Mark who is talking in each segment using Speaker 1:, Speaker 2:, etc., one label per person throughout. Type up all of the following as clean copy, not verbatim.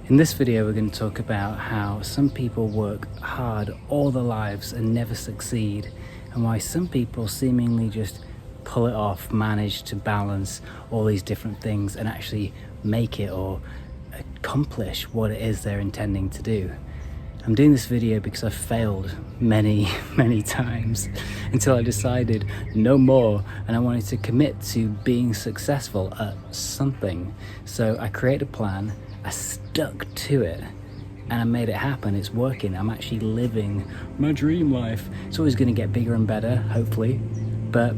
Speaker 1: In this video, we're going to talk about how some people work hard all their lives and never succeed, and why some people seemingly just pull it off, manage to balance all these different things and actually make it or accomplish what it is they're intending to do. I'm doing this video because I've failed many times until I decided no more, and I wanted to commit to being successful at something. So I created a plan, I stuck to it, and I made it happen. It's working. I'm actually living my dream life. It's always going to get bigger and better, hopefully, but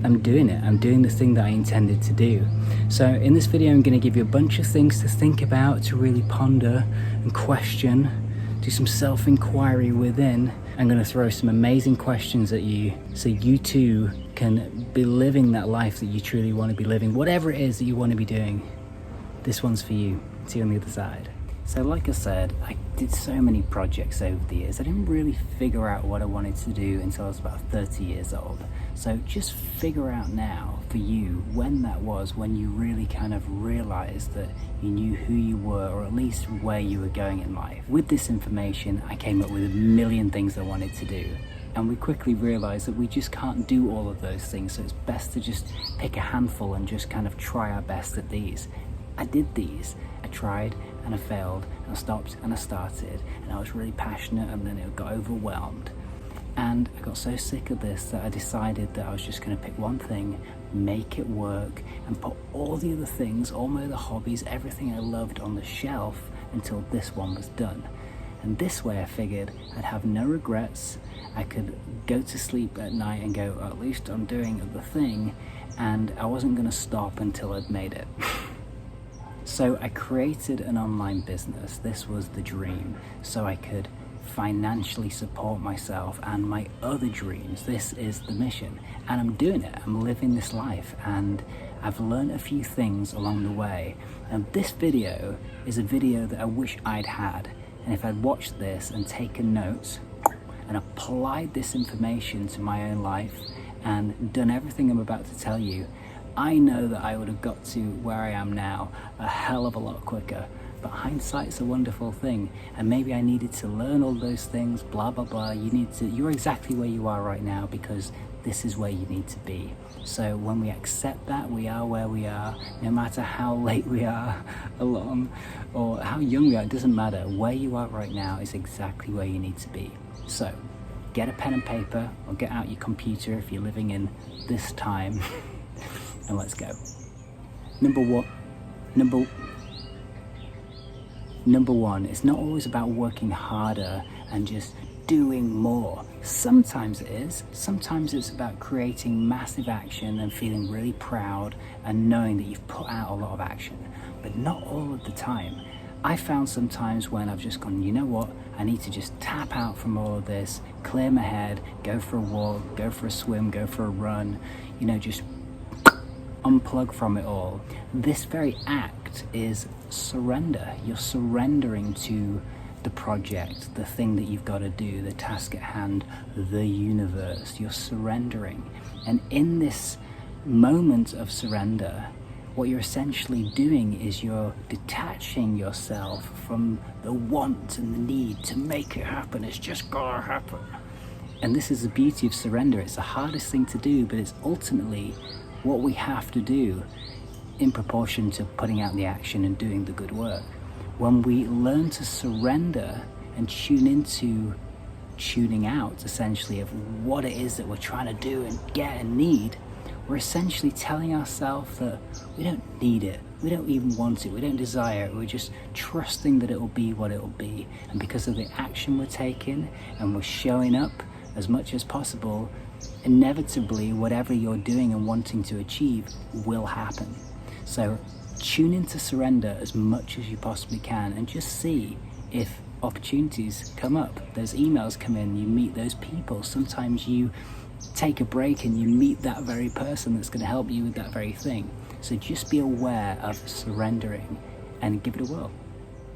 Speaker 1: I'm doing it. I'm doing the thing that I intended to do. So in this video, I'm going to give you a bunch of things to think about, to really ponder and question, do some self-inquiry within. I'm going to throw some amazing questions at you so you too can be living that life that you truly want to be living. Whatever it is that you want to be doing, this one's for you. See you on the other side. So like I said, I did so many projects over the years. I didn't really figure out what I wanted to do until I was about 30 years old. So just figure out now for you when that was, when you really kind of realized that you knew who you were, or at least where you were going in life. With this information, I came up with a million things I wanted to do. And we quickly realized that we just can't do all of those things. So it's best to just pick a handful and just kind of try our best at these. I did these. I tried and I failed and I stopped and I started, and I was really passionate, and then it got overwhelmed. And I got so sick of this that I decided that I was just going to pick one thing, make it work, and put all the other things, all my other hobbies, everything I loved on the shelf until this one was done. And this way I figured I'd have no regrets. I could go to sleep at night and go, at least I'm doing the thing, and I wasn't going to stop until I'd made it. So I created an online business. This was the dream, so I could financially support myself and my other dreams. This is the mission, and I'm doing it. I'm living this life, and I've learned a few things along the way. And this video is a video that I wish I'd had. And if I'd watched this and taken notes and applied this information to my own life and done everything I'm about to tell you, I know that I would have got to where I am now a hell of a lot quicker. But hindsight's a wonderful thing, and maybe I needed to learn all those things, blah blah blah. You're exactly where you are right now because this is where you need to be. So when we accept that we are where we are, no matter how late we are along or how young we are, it doesn't matter. Where you are right now is exactly where you need to be. So get a pen and paper, or get out your computer if you're living in this time. And let's go. Number one, it's not always about working harder and just doing more. Sometimes it is. Sometimes it's about creating massive action and feeling really proud and knowing that you've put out a lot of action, but not all of the time. I found sometimes when I've just gone, you know what, I need to just tap out from all of this, clear my head, go for a walk, go for a swim, go for a run, just unplug from it all. This very act is surrender. You're surrendering to the project, the thing that you've got to do, the task at hand, the universe. You're surrendering. And in this moment of surrender, what you're essentially doing is you're detaching yourself from the want and the need to make it happen. It's just gotta happen. And this is the beauty of surrender. It's the hardest thing to do, but it's ultimately what we have to do in proportion to putting out the action and doing the good work. When we learn to surrender and tune into tuning out, essentially, of what it is that we're trying to do and get and need, we're essentially telling ourselves that we don't need it, we don't even want it, we don't desire it, we're just trusting that it will be what it will be. And because of the action we're taking and we're showing up as much as possible, inevitably whatever you're doing and wanting to achieve will happen. So tune into surrender as much as you possibly can, and just see if opportunities come up. Those emails come in, you meet those people. Sometimes you take a break and you meet that very person that's going to help you with that very thing. So just be aware of surrendering and give it a whirl.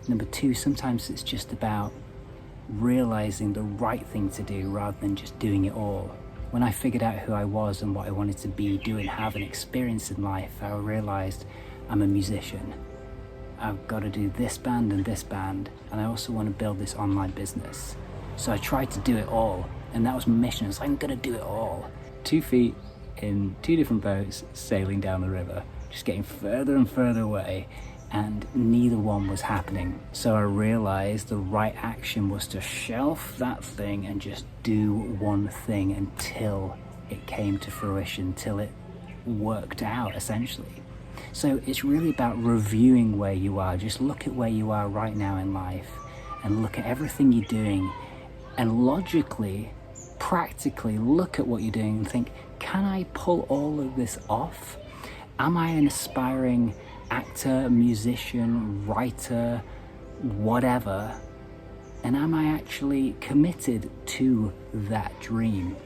Speaker 1: Number two, sometimes it's just about realizing the right thing to do rather than just doing it all. When I figured out who I was and what I wanted to be, do and have and experience in life, I realized I'm a musician. I've got to do this band and this band, and I also want to build this online business. So I tried to do it all, and that was my mission. It's like, I'm going to do it all. 2 feet in 2 different boats, sailing down the river, just getting further and further away, and neither one was happening. So I realized the right action was to shelf that thing and just do one thing until it came to fruition, till it worked out, essentially. So it's really about reviewing where you are. Just look at where you are right now in life and look at everything you're doing, and logically, practically look at what you're doing and think, can I pull all of this off? Am I an aspiring actor, musician, writer, whatever? And am I actually committed to that dream?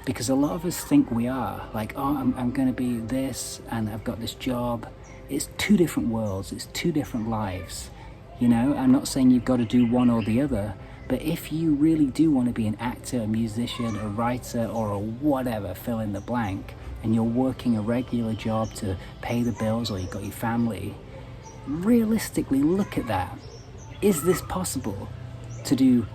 Speaker 1: Because a lot of us think we are, like, oh, I'm going to be this and I've got this job. It's 2 different worlds, it's 2 different lives. You know, I'm not saying you've got to do one or the other, but if you really do want to be an actor, a musician, a writer, or a whatever, fill in the blank, and you're working a regular job to pay the bills, or you've got your family, realistically look at that. Is this possible to do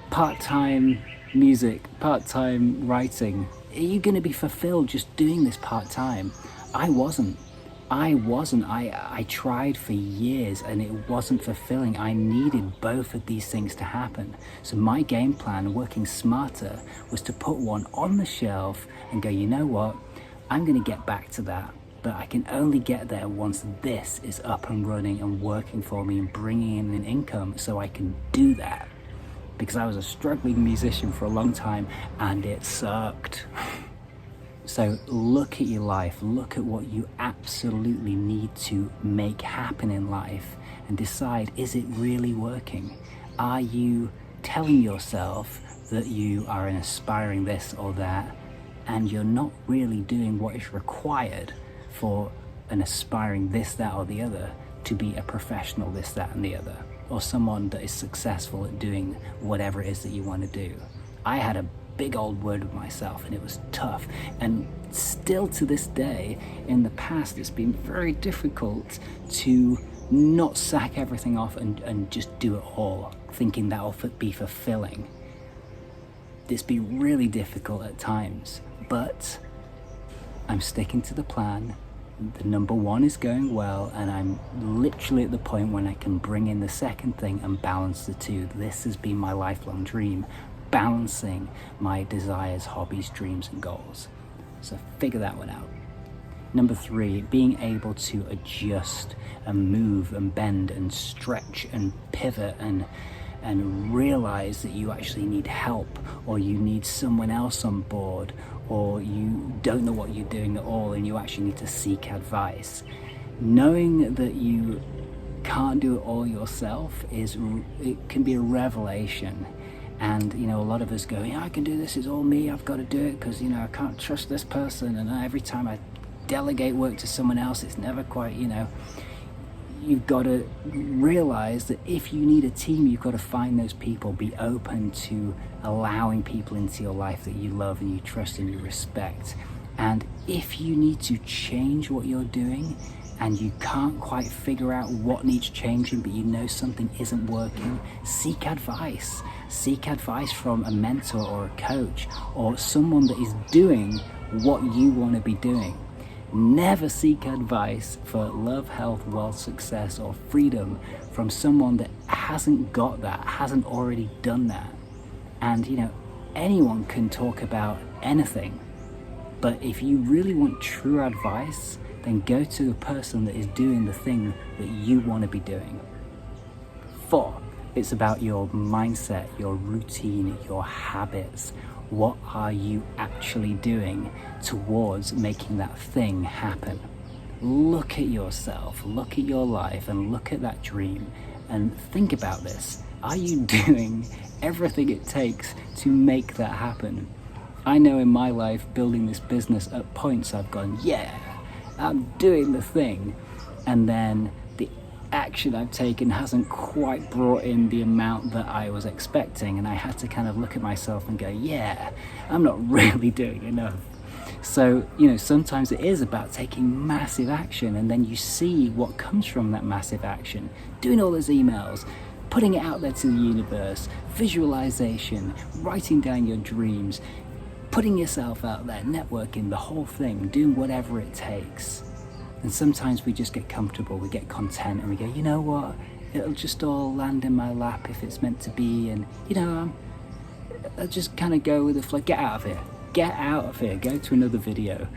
Speaker 1: part-time music, part-time writing? Are you going to be fulfilled just doing this part-time? I wasn't. I tried for years and it wasn't fulfilling. I needed both of these things to happen. So my game plan, working smarter, was to put one on the shelf and go, you know what? I'm going to get back to that. But I can only get there once this is up and running and working for me and bringing in an income, so I can do that. Because I was a struggling musician for a long time and it sucked. So look at your life, look at what you absolutely need to make happen in life and decide, is it really working? Are you telling yourself that you are an aspiring this or that, and you're not really doing what is required for an aspiring this, that or the other to be a professional this, that and the other, or someone that is successful at doing whatever it is that you want to do? I had a big old word with myself and it was tough, and still to this day, in the past, it's been very difficult to not sack everything off and just do it all, thinking that'll be fulfilling. It's been really difficult at times, but I'm sticking to the plan. The number 1 is going well, and I'm literally at the point when I can bring in the second thing and balance the 2. This has been my lifelong dream, balancing my desires, hobbies, dreams and goals. So figure that one out. Number 3, being able to adjust and move and bend and stretch and pivot and realize that you actually need help, or you need someone else on board, or you don't know what you're doing at all and you actually need to seek advice. Knowing that you can't do it all yourself it can be a revelation. And you know, a lot of us go, yeah, I can do this, it's all me, I've got to do it because, you know, I can't trust this person, and every time I delegate work to someone else, it's never quite, you know. You've got to realize that if you need a team, you've got to find those people, be open to allowing people into your life that you love and you trust and you respect. And if you need to change what you're doing and you can't quite figure out what needs changing, but you know something isn't working, seek advice. Seek advice from a mentor or a coach or someone that is doing what you want to be doing. Never seek advice for love, health, wealth, success or freedom from someone that hasn't got that, hasn't already done that. And you know, anyone can talk about anything, but if you really want true advice, then go to the person that is doing the thing that you want to be doing. 4, it's about your mindset, your routine, your habits. What are you actually doing towards making that thing happen? Look at yourself, look at your life, and look at that dream and think about this. Are you doing everything it takes to make that happen? I know in my life, building this business, at points I've gone, yeah, I'm doing the thing, and then the action I've taken hasn't quite brought in the amount that I was expecting, and I had to kind of look at myself and go, yeah, I'm not really doing enough. So, sometimes it is about taking massive action, and then you see what comes from that massive action. Doing all those emails, putting it out there to the universe, visualization, writing down your dreams, putting yourself out there, networking, the whole thing, doing whatever it takes. And sometimes we just get comfortable, we get content, and we go, you know what, it'll just all land in my lap if it's meant to be, and I'll just kind of go with the flow. Get out of here. Get out of here. Go to another video.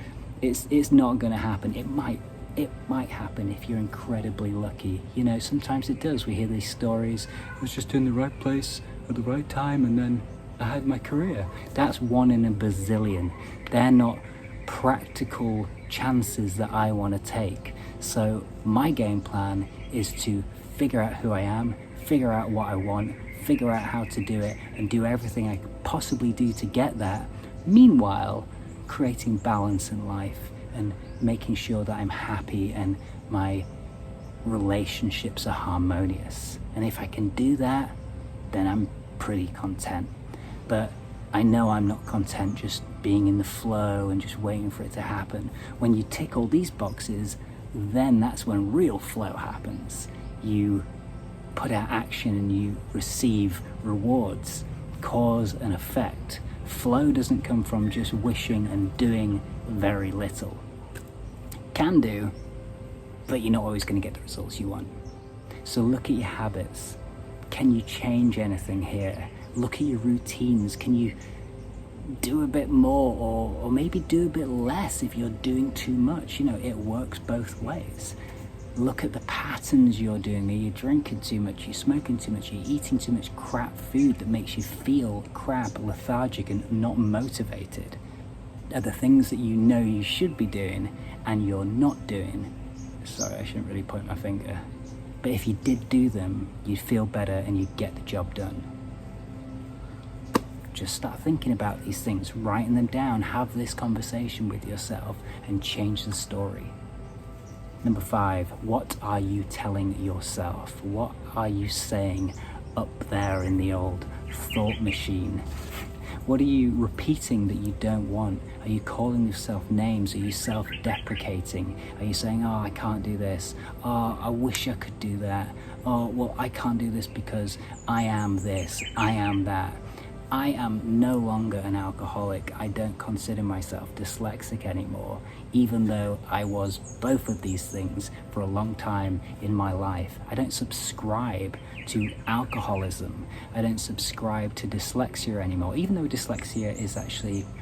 Speaker 1: It's not going to happen. It might happen if you're incredibly lucky. Sometimes it does. We hear these stories. I was just in the right place at the right time, and then I had my career. That's one in a bazillion. They're not practical chances that I want to take. So my game plan is to figure out who I am, figure out what I want, figure out how to do it, and do everything I could possibly do to get that. Meanwhile, creating balance in life and making sure that I'm happy and my relationships are harmonious. And if I can do that, then I'm pretty content. But I know I'm not content just being in the flow and just waiting for it to happen. When you tick all these boxes, then that's when real flow happens. You put out action and you receive rewards, cause and effect. Flow doesn't come from just wishing and doing very little. Can do, but you're not always going to get the results you want. So look at your habits. Can you change anything here? Look at your routines. Can you do a bit more, or maybe do a bit less if you're doing too much? It works both ways. Look at the patterns you're doing. Are you drinking too much? Are you smoking too much? Are you eating too much crap food that makes you feel crap, lethargic, and not motivated? Are the things that you should be doing and you're not doing? Sorry, I shouldn't really point my finger. But if you did do them, you'd feel better and you'd get the job done. Just start thinking about these things, writing them down, have this conversation with yourself, and change the story. Number 5, what are you telling yourself? What are you saying up there in the old thought machine? What are you repeating that you don't want? Are you calling yourself names? Are you self-deprecating? Are you saying, oh, I can't do this. Oh, I wish I could do that. Oh, well, I can't do this because I am this, I am that. I am no longer an alcoholic. I don't consider myself dyslexic anymore, even though I was both of these things for a long time in my life. I don't subscribe to alcoholism. I don't subscribe to dyslexia anymore, even though dyslexia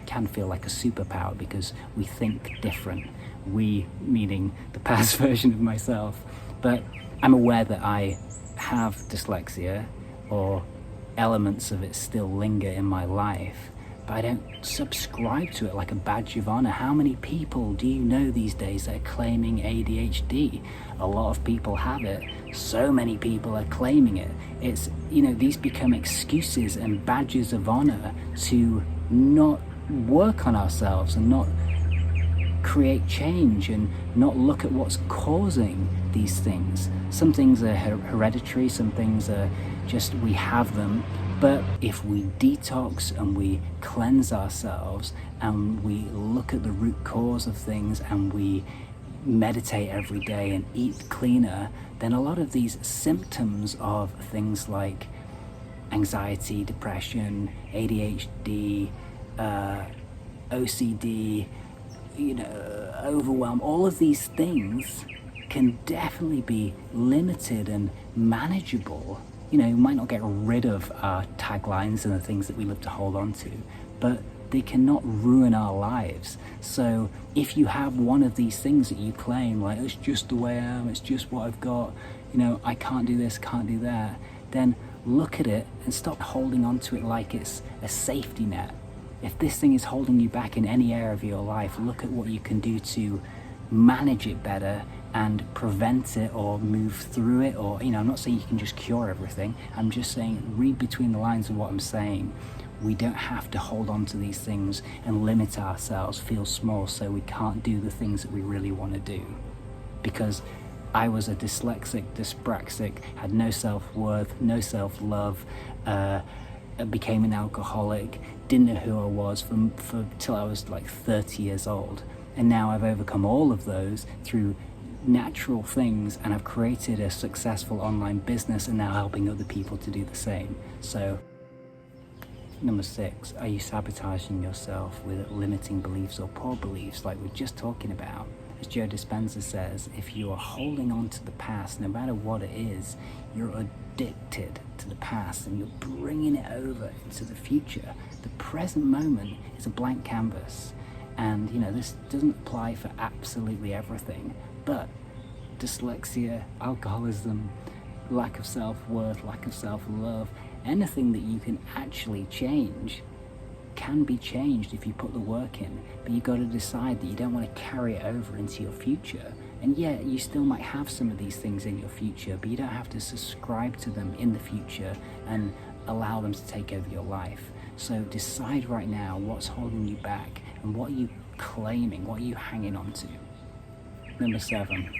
Speaker 1: can feel like a superpower because we think different. We, meaning the past version of myself. But I'm aware that I have dyslexia, or elements of it still linger in my life, but I don't subscribe to it like a badge of honor. How many people do you know these days that are claiming ADHD? A lot of people have it. So many people are claiming it. It's, these become excuses and badges of honor to not work on ourselves and not create change and not look at what's causing these things. Some things are hereditary, some things are just we have them. But if we detox and we cleanse ourselves and we look at the root cause of things and we meditate every day and eat cleaner, then a lot of these symptoms of things like anxiety, depression, ADHD, OCD, overwhelm, all of these things can definitely be limited and manageable. We might not get rid of our taglines and the things that we love to hold on to, but they cannot ruin our lives. So if you have one of these things that you claim, like, it's just the way I am, it's just what I've got, I can't do this, can't do that, then look at it and stop holding on to it like it's a safety net. If this thing is holding you back in any area of your life, look at what you can do to manage it better and prevent it or move through it. Or, I'm not saying you can just cure everything. I'm just saying, read between the lines of what I'm saying. We don't have to hold on to these things and limit ourselves, feel small, so we can't do the things that we really want to do. Because I was a dyslexic, dyspraxic, had no self-worth, no self-love, became an alcoholic, didn't know who I was for till I was like 30 years old. And now I've overcome all of those through natural things, and I've created a successful online business and now helping other people to do the same. So, number 6, are you sabotaging yourself with limiting beliefs or poor beliefs like we're just talking about? As Joe Dispenza says, if you are holding on to the past, no matter what it is, you're addicted to the past and you're bringing it over into the future. The present moment is a blank canvas. And, this doesn't apply for absolutely everything, but dyslexia, alcoholism, lack of self-worth, lack of self-love, anything that you can actually change can be changed if you put the work in. But you've got to decide that you don't want to carry it over into your future. And yeah, you still might have some of these things in your future, but you don't have to subscribe to them in the future and allow them to take over your life. So decide right now what's holding you back and what are you claiming, what are you hanging on to. Number 7,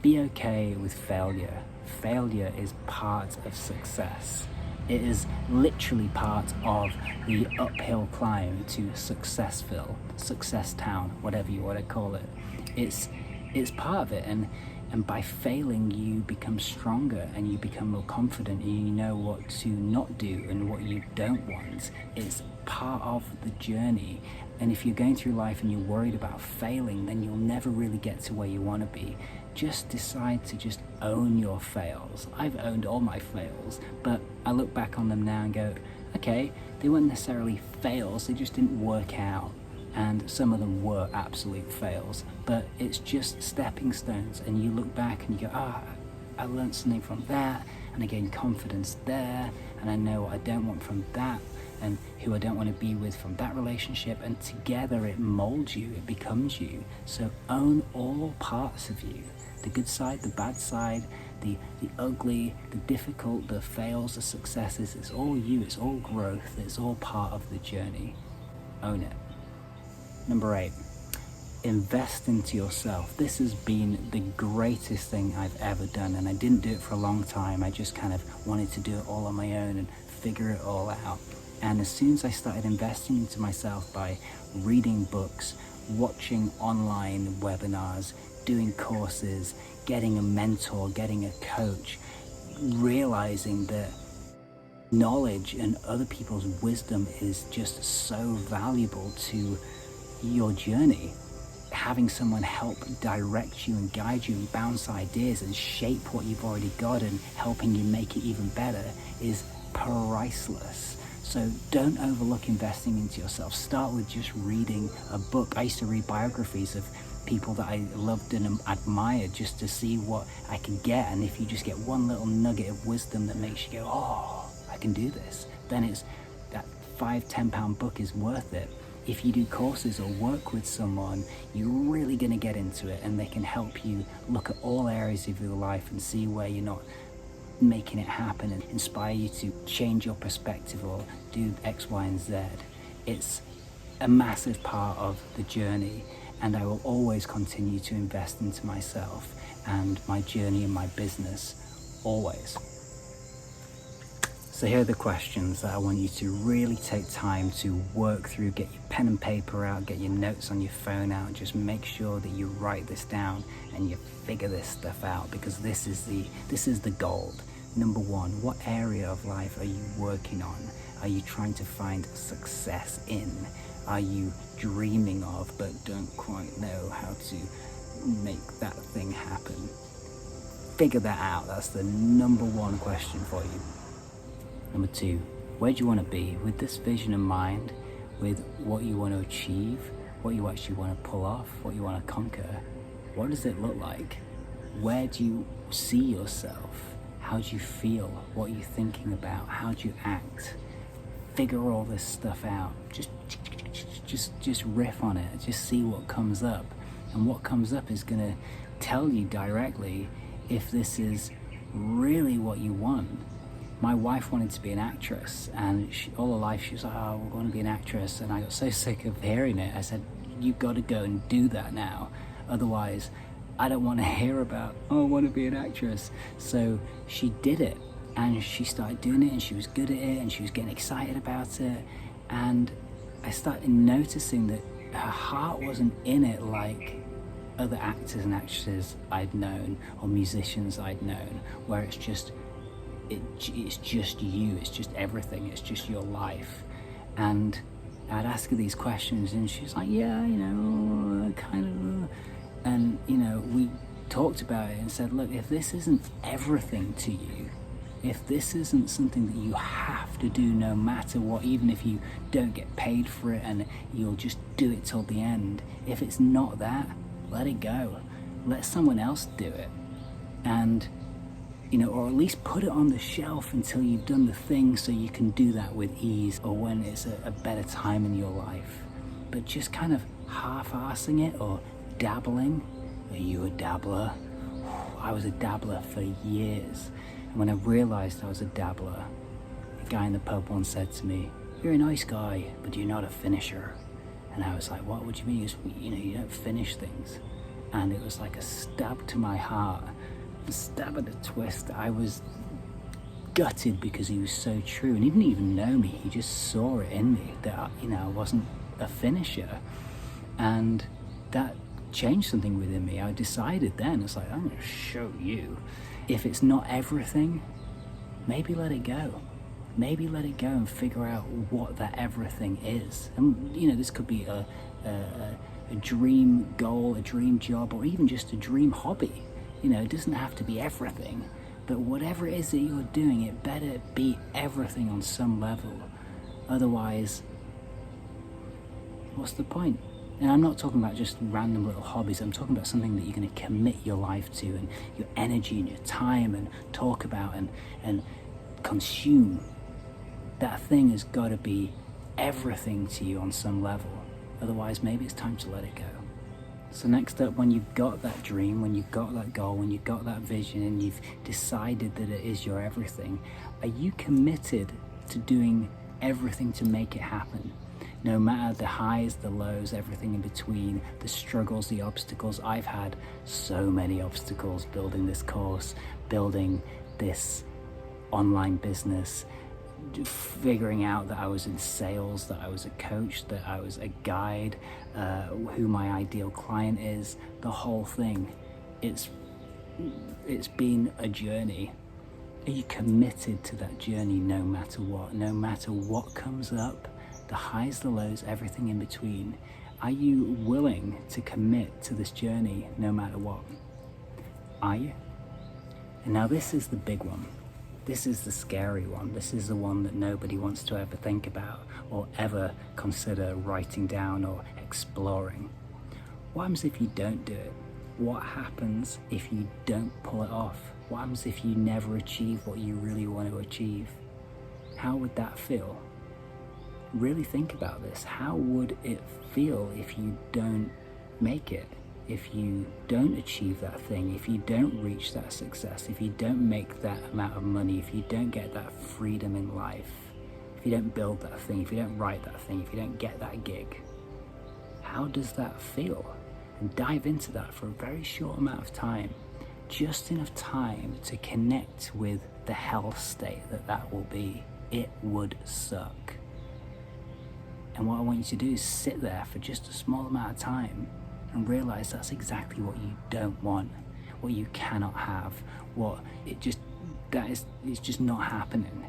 Speaker 1: be okay with failure. Failure is part of success. It is literally part of the uphill climb to Successville, Success Town, whatever you want to call it. It's part of it, and by failing you become stronger and you become more confident and you know what to not do and what you don't want. It's part of the journey. And if you're going through life and you're worried about failing, then you'll never really get to where you want to be. Just decide to just own your fails. I've owned all my fails, but I look back on them now and go, okay, they weren't necessarily fails, they just didn't work out. And some of them were absolute fails, but it's just stepping stones. And you look back and you go, I learned something from that, and I gained confidence there, and I know what I don't want from that, and who I don't want to be with from that relationship, and together it molds you, it becomes you. So own all parts of you, the good side, the bad side, the ugly, the difficult, the fails, the successes. It's all you, it's all growth, it's all part of the journey. Own it. Number 8, invest into yourself. This has been the greatest thing I've ever done, and I didn't do it for a long time. I just kind of wanted to do it all on my own and figure it all out. And as soon as I started investing into myself by reading books, watching online webinars, doing courses, getting a mentor, getting a coach, realizing that knowledge and other people's wisdom is just so valuable to your journey. Having someone help direct you and guide you and bounce ideas and shape what you've already got and helping you make it even better is priceless. So don't overlook investing into yourself. Start with just reading a book. I used to read biographies of people that I loved and admired just to see what I could get. And if you just get one little nugget of wisdom that makes you go, oh, I can do this, then it's that £5-10 book is worth it. If you do courses or work with someone, you're really going to get into it, and they can help you look at all areas of your life and see where you're not making it happen and inspire you to change your perspective or do X, Y, and Z. It's a massive part of the journey, and I will always continue to invest into myself and my journey and my business, always. So here are the questions that I want you to really take time to work through. Get your pen and paper out, get your notes on your phone out, just make sure that you write this down and you figure this stuff out, because this is the gold. Number 1, what area of life are you working on? Are you trying to find success in? Are you dreaming of but don't quite know how to make that thing happen? Figure that out. That's the number 1 question for you. Number 2, where do you want to be with this vision in mind, with what you want to achieve, what you actually want to pull off, what you want to conquer? What does it look like? Where do you see yourself? How do you feel? What are you thinking about? How do you act? Figure all this stuff out. Just riff on it. Just see what comes up. And what comes up is going to tell you directly if this is really what you want. My wife wanted to be an actress, and all her life she was like, oh, we're going to be an actress. And I got so sick of hearing it. I said, you've got to go and do that now. Otherwise, I don't want to hear about, oh, I want to be an actress. So she did it. And she started doing it, and she was good at it, and she was getting excited about it. And I started noticing that her heart wasn't in it like other actors and actresses I'd known, or musicians I'd known, where it's just you, it's just everything, it's just your life. And I'd ask her these questions, and she's like, yeah, kind of. And we talked about it and said, look, if this isn't everything to you, if this isn't something that you have to do no matter what, even if you don't get paid for it and you'll just do it till the end, if it's not that, let it go. Let someone else do it. And or at least put it on the shelf until you've done the thing, so you can do that with ease, or when it's a better time in your life. But just kind of half-arsing it or dabbling. Are you a dabbler? I was a dabbler for years. And when I realized I was a dabbler, a guy in the pub once said to me, you're a nice guy, but you're not a finisher. And I was like, what do you mean? You don't finish things. And it was like a stab to my heart. A stab at a twist. I was gutted because he was so true, and he didn't even know me. He just saw it in me that I wasn't a finisher, and that changed something within me. I decided then, it's like, I'm going to show you. If it's not everything, maybe let it go. Maybe let it go and figure out what that everything is. And this could be a dream goal, a dream job, or even just a dream hobby. It doesn't have to be everything, but whatever it is that you're doing, it better be everything on some level. Otherwise, what's the point? And I'm not talking about just random little hobbies. I'm talking about something that you're going to commit your life to, and your energy and your time, and talk about and consume. That thing has got to be everything to you on some level. Otherwise, maybe it's time to let it go. So next up, when you've got that dream, when you've got that goal, when you've got that vision, and you've decided that it is your everything, are you committed to doing everything to make it happen? No matter the highs, the lows, everything in between, the struggles, the obstacles. I've had so many obstacles building this course, building this online business, figuring out that I was in sales, that I was a coach, that I was a guide, who my ideal client is, the whole thing. It's been a journey. Are you committed to that journey no matter what? No matter what comes up, the highs, the lows, everything in between. Are you willing to commit to this journey no matter what? Are you? And now this is the big one. This is the scary one. This is the one that nobody wants to ever think about or ever consider writing down or exploring. What happens if you don't do it? What happens if you don't pull it off? What happens if you never achieve what you really want to achieve? How would that feel? Really think about this. How would it feel if you don't make it? If you don't achieve that thing, if you don't reach that success, if you don't make that amount of money, if you don't get that freedom in life, if you don't build that thing, if you don't write that thing, if you don't get that gig, how does that feel? And dive into that for a very short amount of time, just enough time to connect with the health state that will be. It would suck. And what I want you to do is sit there for just a small amount of time and realize that's exactly what you don't want, what you cannot have, it's just not happening.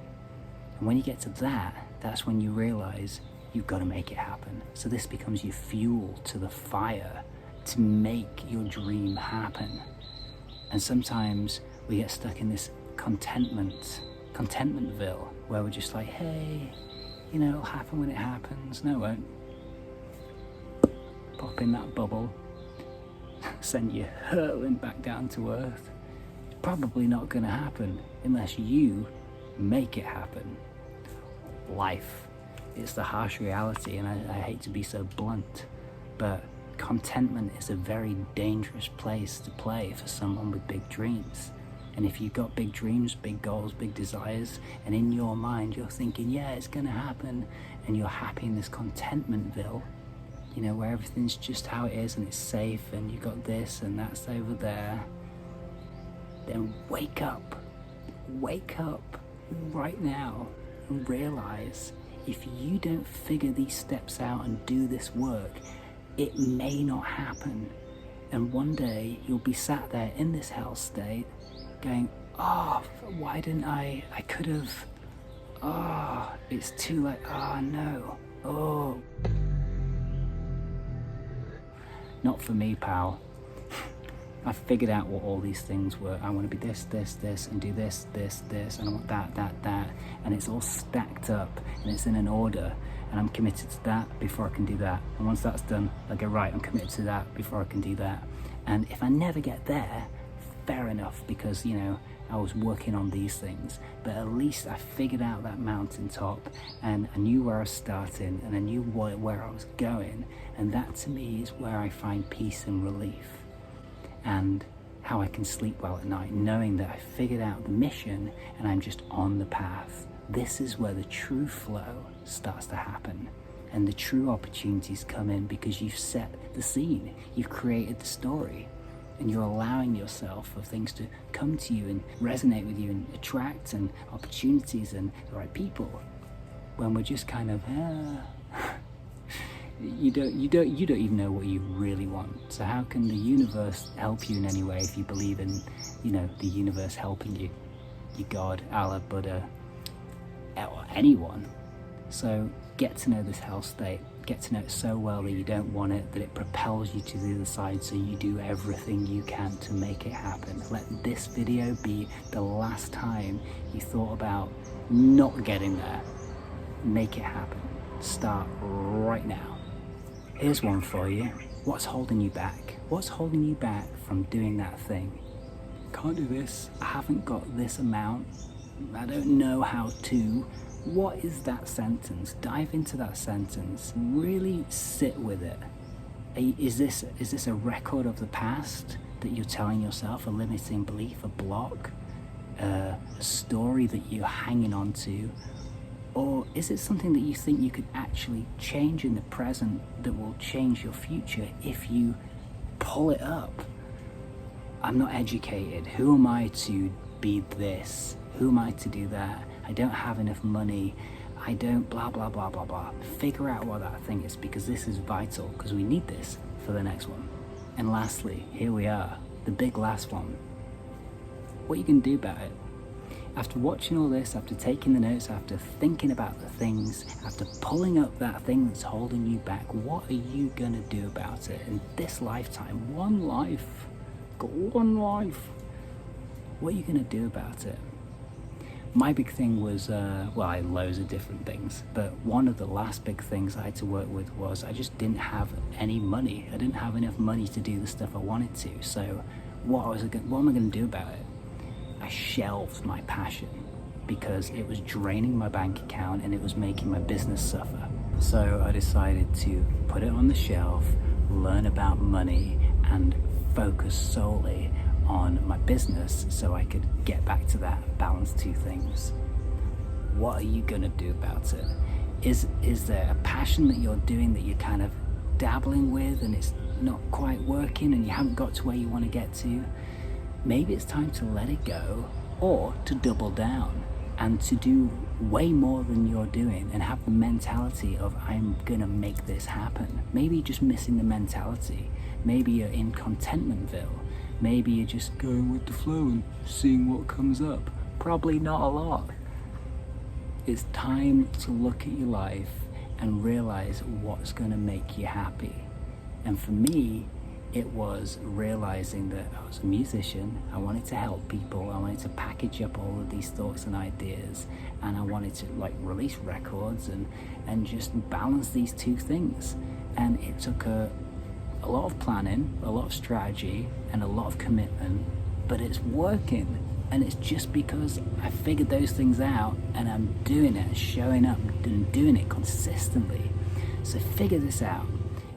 Speaker 1: And when you get to that, that's when you realize you've got to make it happen. So this becomes your fuel to the fire to make your dream happen. And sometimes we get stuck in this contentmentville, where we're just like, hey, it'll happen when it happens. No, it won't. Pop in that bubble, send you hurtling back down to earth. It's probably not going to happen unless you make it happen. Life, it's the harsh reality, and I hate to be so blunt, but contentment is a very dangerous place to play for someone with big dreams. And if you've got big dreams, big goals, big desires, and in your mind you're thinking, yeah, it's going to happen, and you're happy in this contentmentville, where everything's just how it is and it's safe and you got this and that's over there, then wake up. wake up right now and realize if you don't figure these steps out and do this work, it may not happen. And one day you'll be sat there in this hell state going, oh, why didn't I could have, oh, it's too late, oh no, oh. Not for me, pal. I figured out what all these things were. I want to be this, and do this, and I want that, and it's all stacked up, and it's in an order, and I'm committed to that before I can do that. And once that's done, I go, right, I'm committed to that before I can do that. And if I never get there, fair enough, because, you know, I was working on these things, but at least I figured out that mountaintop, and I knew where I was starting, and I knew where I was going, and that to me is where I find peace and relief, and how I can sleep well at night, knowing that I figured out the mission and I'm just on the path. This is where the true flow starts to happen, and the true opportunities come in because you've set the scene, you've created the story, and you're allowing yourself for things to come to you and resonate with you and attract, and opportunities and the right people. When we're just kind of, you don't even know what you really want. So how can the universe help you in any way if you believe in, you know, the universe helping you, your God, Allah, Buddha, or anyone? So get to know this hell state. Get to know it so well that you don't want it, that it propels you to the other side, so you do everything you can to make it happen. Let this video be the last time you thought about not getting there. Make it happen. Start right now. Here's one for you. What's holding you back? What's holding you back from doing that thing? Can't do this. I haven't got this amount. I don't know how to. What is that sentence? Dive into that sentence. Really sit with it. Is this a record of the past that you're telling yourself, a limiting belief, a block, a story that you're hanging on to? Or is it something that you think you could actually change in the present that will change your future if you pull it up? I'm not educated. Who am I to be this? Who am I to do that? I don't have enough money. I don't blah, blah, blah, blah, blah. Figure out what that thing is, because this is vital, because we need this for the next one. And lastly, here we are, the big last one. What are you going to do about it? After watching all this, after taking the notes, after thinking about the things, after pulling up that thing that's holding you back, what are you going to do about it in this lifetime? One life. Got one life. What are you going to do about it? My big thing was, well, I had loads of different things, but one of the last big things I had to work with was I just didn't have any money. I didn't have enough money to do the stuff I wanted to. So what am I going to do about it? I shelved my passion because it was draining my bank account and it was making my business suffer. So I decided to put it on the shelf, learn about money, and focus solely on my business so I could get back to that, balance two things. What are you gonna do about it? Is there a passion that you're doing that you're kind of dabbling with and it's not quite working and you haven't got to where you want to get to? Maybe it's time to let it go, or to double down and to do way more than you're doing and have the mentality of, I'm gonna make this happen. Maybe you're just missing the mentality. Maybe you're in contentmentville. Maybe you're just going with the flow and seeing what comes up. Probably not a lot. It's time to look at your life and realize what's going to make you happy. And for me, it was realizing that I was a musician. I wanted to help people. I wanted to package up all of these thoughts and ideas, and I wanted to release records and just balance these two things. And it took a lot of planning, a lot of strategy, and a lot of commitment, but it's working. And it's just because I figured those things out and I'm doing it, showing up and doing it consistently. So figure this out.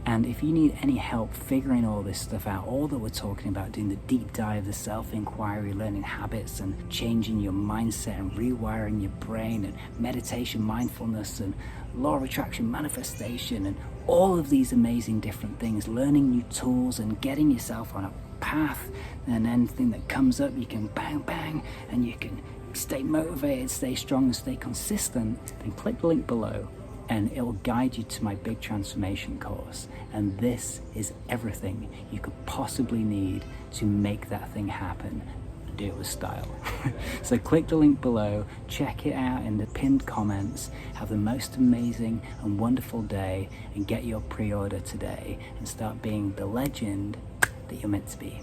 Speaker 1: And if you need any help figuring all this stuff out, all that we're talking about, doing the deep dive, the self-inquiry, learning habits and changing your mindset and rewiring your brain, and meditation, mindfulness, and law of attraction, manifestation, and all of these amazing different things, learning new tools and getting yourself on a path, and anything that comes up you can bang and you can stay motivated, stay strong, and stay consistent, then click the link below and it will guide you to my big transformation course. And this is everything you could possibly need to make that thing happen. Do it with style. So click the link below, check it out in the pinned comments, have the most amazing and wonderful day, and get your pre-order today and start being the legend that you're meant to be.